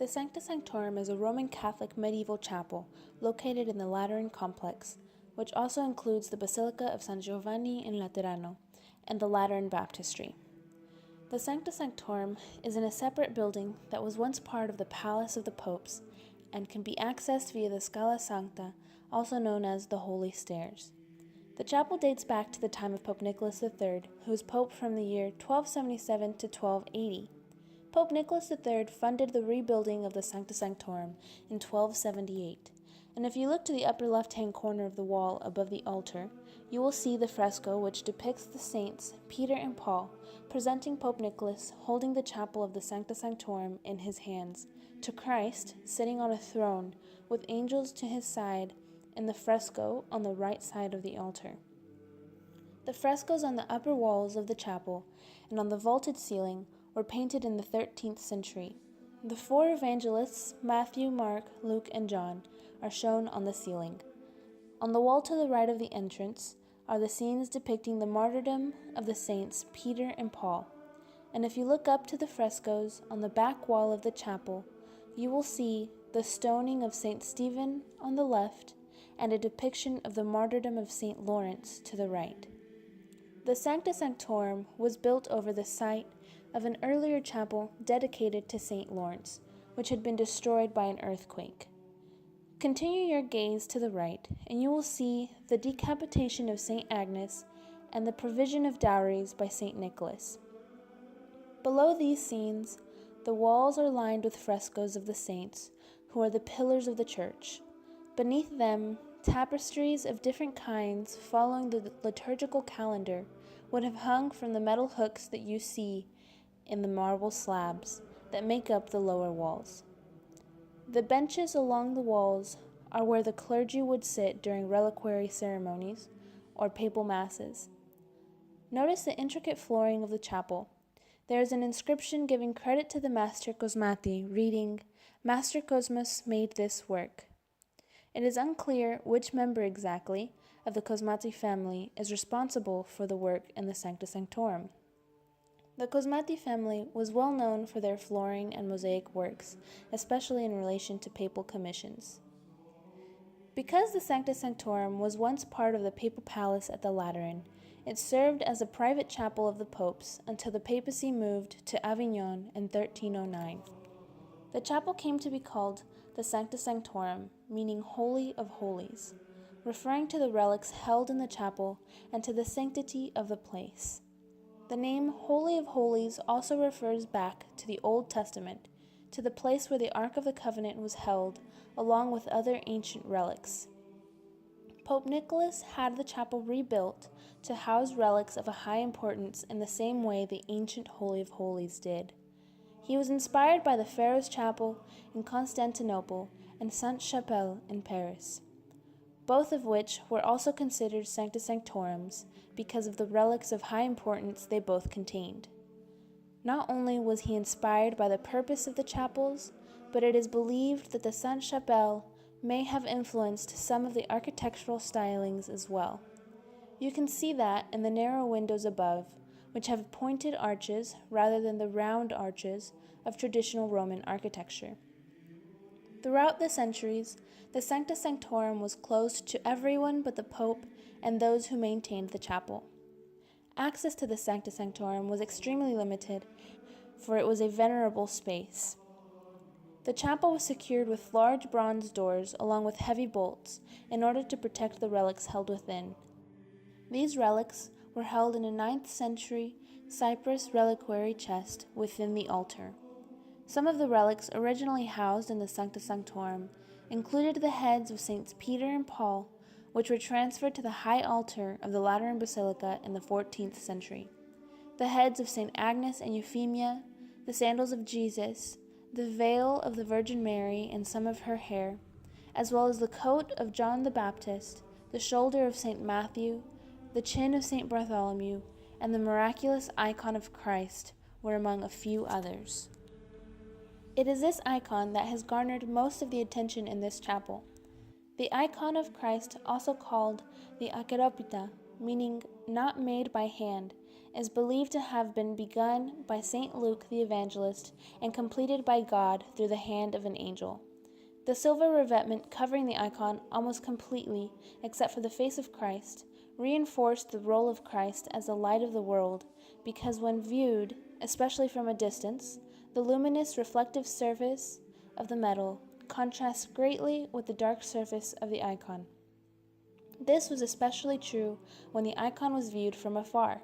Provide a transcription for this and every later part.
The Sancta Sanctorum is a Roman Catholic medieval chapel located in the Lateran complex, which also includes the Basilica of San Giovanni in Laterano and the Lateran Baptistry. The Sancta Sanctorum is in a separate building that was once part of the Palace of the Popes and can be accessed via the Scala Sancta, also known as the Holy Stairs. The chapel dates back to the time of Pope Nicholas III, who was pope from the year 1277 to 1280. Pope Nicholas III funded the rebuilding of the Sancta Sanctorum in 1278, and if you look to the upper left-hand corner of the wall above the altar, you will see the fresco which depicts the saints Peter and Paul presenting Pope Nicholas holding the chapel of the Sancta Sanctorum in his hands, to Christ sitting on a throne with angels to his side in the fresco on the right side of the altar. The frescoes on the upper walls of the chapel and on the vaulted ceiling were painted in the 13th century. The four evangelists, Matthew, Mark, Luke, and John, are shown on the ceiling. On the wall to the right of the entrance are the scenes depicting the martyrdom of the saints Peter and Paul. And if you look up to the frescoes on the back wall of the chapel, you will see the stoning of St. Stephen on the left and a depiction of the martyrdom of St. Lawrence to the right. The Sancta Sanctorum was built over the site of an earlier chapel dedicated to St. Lawrence, which had been destroyed by an earthquake. Continue your gaze to the right, and you will see the decapitation of St. Agnes and the provision of dowries by St. Nicholas. Below these scenes, the walls are lined with frescoes of the saints, who are the pillars of the church. Beneath them, tapestries of different kinds following the liturgical calendar would have hung from the metal hooks that you see in the marble slabs that make up the lower walls. The benches along the walls are where the clergy would sit during reliquary ceremonies or papal masses. Notice the intricate flooring of the chapel. There is an inscription giving credit to the Master Cosmati, reading, "Master Cosmas made this work." It is unclear which member exactly of the Cosmati family is responsible for the work in the Sancta Sanctorum. The Cosmati family was well known for their flooring and mosaic works, especially in relation to papal commissions. Because the Sancta Sanctorum was once part of the papal palace at the Lateran, it served as a private chapel of the popes until the papacy moved to Avignon in 1309. The chapel came to be called the Sancta Sanctorum, meaning Holy of Holies, referring to the relics held in the chapel and to the sanctity of the place. The name Holy of Holies also refers back to the Old Testament, to the place where the Ark of the Covenant was held, along with other ancient relics. Pope Nicholas had the chapel rebuilt to house relics of a high importance in the same way the ancient Holy of Holies did. He was inspired by the Pharaoh's Chapel in Constantinople and Sainte-Chapelle in Paris, both of which were also considered Sancta Sanctorums because of the relics of high importance they both contained. Not only was he inspired by the purpose of the chapels, but it is believed that the Sainte-Chapelle may have influenced some of the architectural stylings as well. You can see that in the narrow windows above, which have pointed arches rather than the round arches of traditional Roman architecture. Throughout the centuries, the Sancta Sanctorum was closed to everyone but the Pope and those who maintained the chapel. Access to the Sancta Sanctorum was extremely limited, for it was a venerable space. The chapel was secured with large bronze doors along with heavy bolts in order to protect the relics held within. These relics were held in a 9th century Cyprus reliquary chest within the altar. Some of the relics originally housed in the Sancta Sanctorum included the heads of Saints Peter and Paul, which were transferred to the high altar of the Lateran Basilica in the 14th century, the heads of Saint Agnes and Euphemia, the sandals of Jesus, the veil of the Virgin Mary and some of her hair, as well as the coat of John the Baptist, the shoulder of Saint Matthew, the chin of Saint Bartholomew, and the miraculous icon of Christ were among a few others. It is this icon that has garnered most of the attention in this chapel. The icon of Christ, also called the Acheropita, meaning not made by hand, is believed to have been begun by St. Luke the Evangelist and completed by God through the hand of an angel. The silver revetment covering the icon almost completely, except for the face of Christ, reinforced the role of Christ as the light of the world, because when viewed, especially from a distance, the luminous reflective surface of the metal contrasts greatly with the dark surface of the icon. This was especially true when the icon was viewed from afar.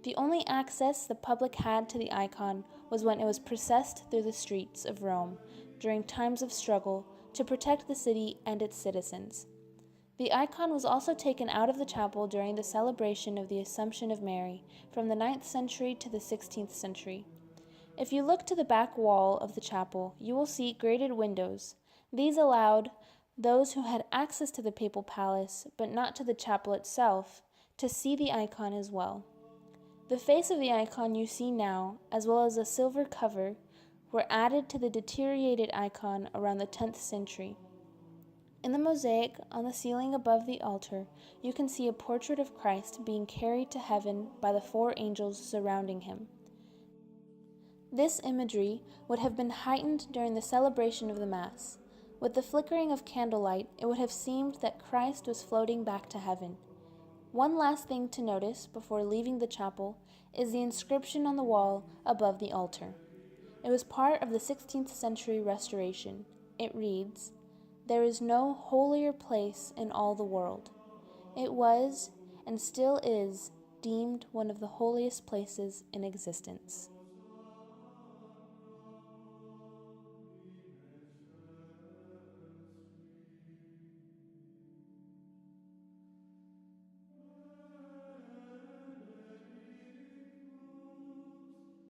The only access the public had to the icon was when it was processed through the streets of Rome during times of struggle to protect the city and its citizens. The icon was also taken out of the chapel during the celebration of the Assumption of Mary from the 9th century to the 16th century. If you look to the back wall of the chapel, you will see grated windows. These allowed those who had access to the papal palace, but not to the chapel itself, to see the icon as well. The face of the icon you see now, as well as a silver cover, were added to the deteriorated icon around the 10th century. In the mosaic on the ceiling above the altar, you can see a portrait of Christ being carried to heaven by the 4 angels surrounding him. This imagery would have been heightened during the celebration of the Mass. With the flickering of candlelight, it would have seemed that Christ was floating back to heaven. One last thing to notice before leaving the chapel is the inscription on the wall above the altar. It was part of the 16th century restoration. It reads, "There is no holier place in all the world." It was, and still is, deemed one of the holiest places in existence.